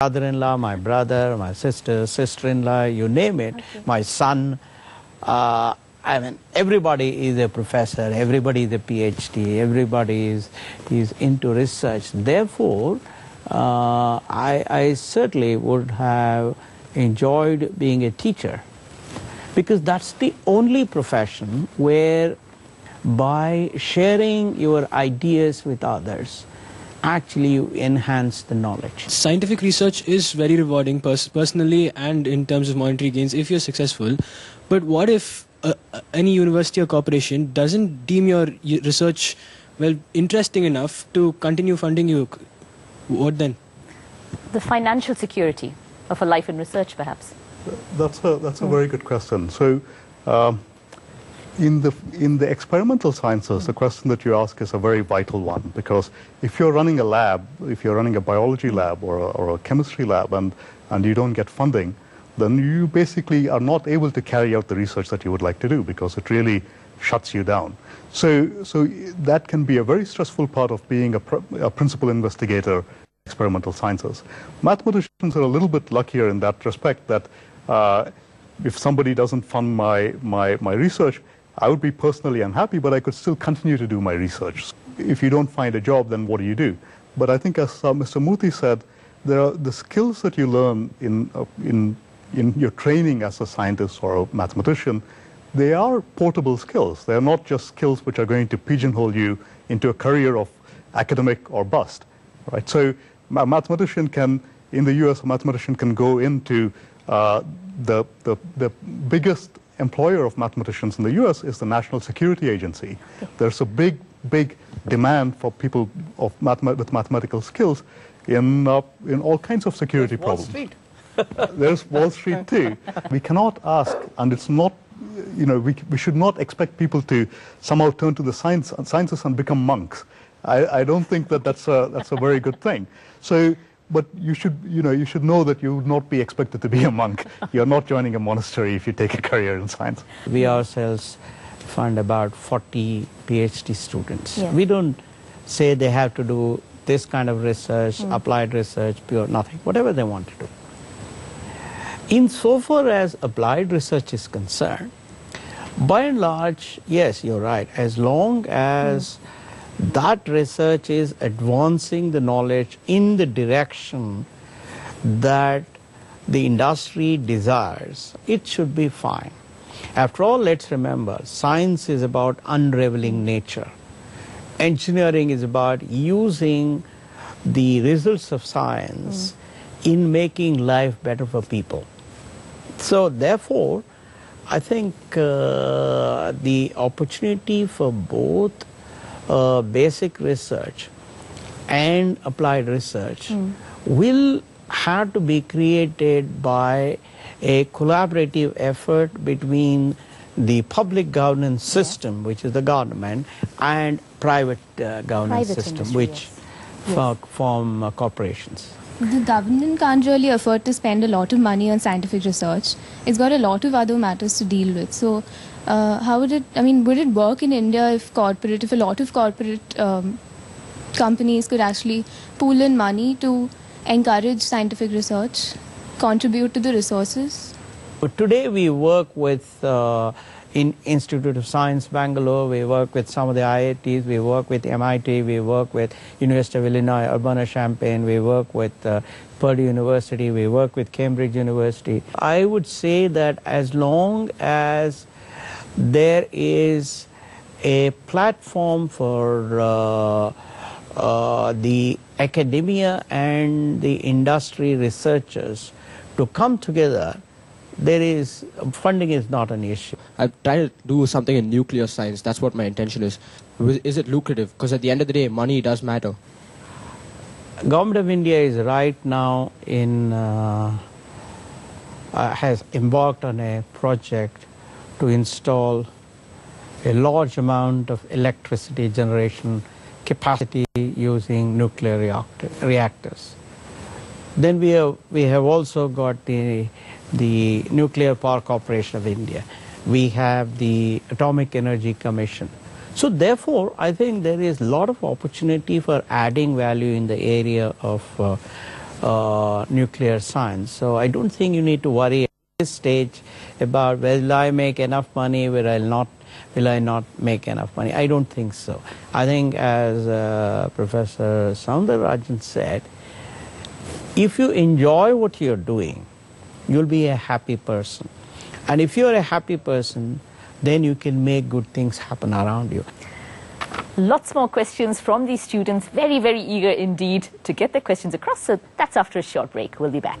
father-in-law, my brother, my sister, sister-in-law, you name it, my son. I mean, everybody is a professor, everybody is a PhD, everybody is into research. Therefore, I certainly would have enjoyed being a teacher, because that's the only profession where by sharing your ideas with others, actually you enhance the knowledge. Scientific research is very rewarding personally and in terms of monetary gains if you're successful. But what if any university or corporation doesn't deem your research interesting enough to continue funding you? What then? The financial security of a life in research, perhaps. That's a very good question. So, in the experimental sciences, the question that you ask is a very vital one, because if you're running a lab, if you're running a biology lab or a chemistry lab, and you don't get funding, then you basically are not able to carry out the research that you would like to do, because it really shuts you down. So that can be a very stressful part of being a principal investigator in experimental sciences. Mathematicians are a little bit luckier in that respect, that if somebody doesn't fund my research, I would be personally unhappy, but I could still continue to do my research. If you don't find a job, then what do you do? But I think, as Mr. Murthy said, there are the skills that you learn in your training as a scientist or a mathematician. They are portable skills. They are not just skills which are going to pigeonhole you into a career of academic or bust. Right? So a mathematician can, in the US, a mathematician can go into the biggest employer of mathematicians in the US is the National Security Agency. There's a big demand for people with mathematical skills in all kinds of security problems. Wall Street. There's Wall Street too. We cannot ask, and it's not, we should not expect people to somehow turn to the sciences and become monks. I don't think that's a very good thing. So, but you should know that you would not be expected to be a monk. You're not joining a monastery if you take a career in science. We ourselves fund about 40 PhD students. Yeah. We don't say they have to do this kind of research, applied research, pure nothing, whatever they want to do. Insofar as applied research is concerned, by and large, yes, you're right, as long as that research is advancing the knowledge in the direction that the industry desires, it should be fine. After all, let's remember, science is about unraveling nature. Engineering is about using the results of science in making life better for people. So therefore, I think the opportunity for both basic research and applied research will have to be created by a collaborative effort between the public governance system, which is the government, and private governance system, industry, which yes. form corporations. The government can't really afford to spend a lot of money on scientific research. It's got a lot of other matters to deal with. So how would it, would it work in India if a lot of corporate companies could actually pool in money to encourage scientific research, contribute to the resources? But today we work with in Institute of Science, Bangalore, we work with some of the IITs, we work with MIT, we work with University of Illinois, Urbana-Champaign, we work with Purdue University, we work with Cambridge University. I would say that as long as there is a platform for the academia and the industry researchers to come together, funding is not an issue. I'm trying to do something in nuclear science. That's what my intention is. Is it lucrative? Because at the end of the day, money does matter. Government of India is right now has embarked on a project to install a large amount of electricity generation capacity using nuclear reactors. Then we have also got the Nuclear Power Corporation of India. We have the Atomic Energy Commission. So therefore, I think there is a lot of opportunity for adding value in the area of nuclear science. So I don't think you need to worry at this stage about will I make enough money, will I not make enough money. I don't think so. I think as Professor Soundararajan said, if you enjoy what you're doing, you'll be a happy person. And if you're a happy person, then you can make good things happen around you. Lots more questions from these students, very, very eager indeed to get their questions across. So that's after a short break. We'll be back.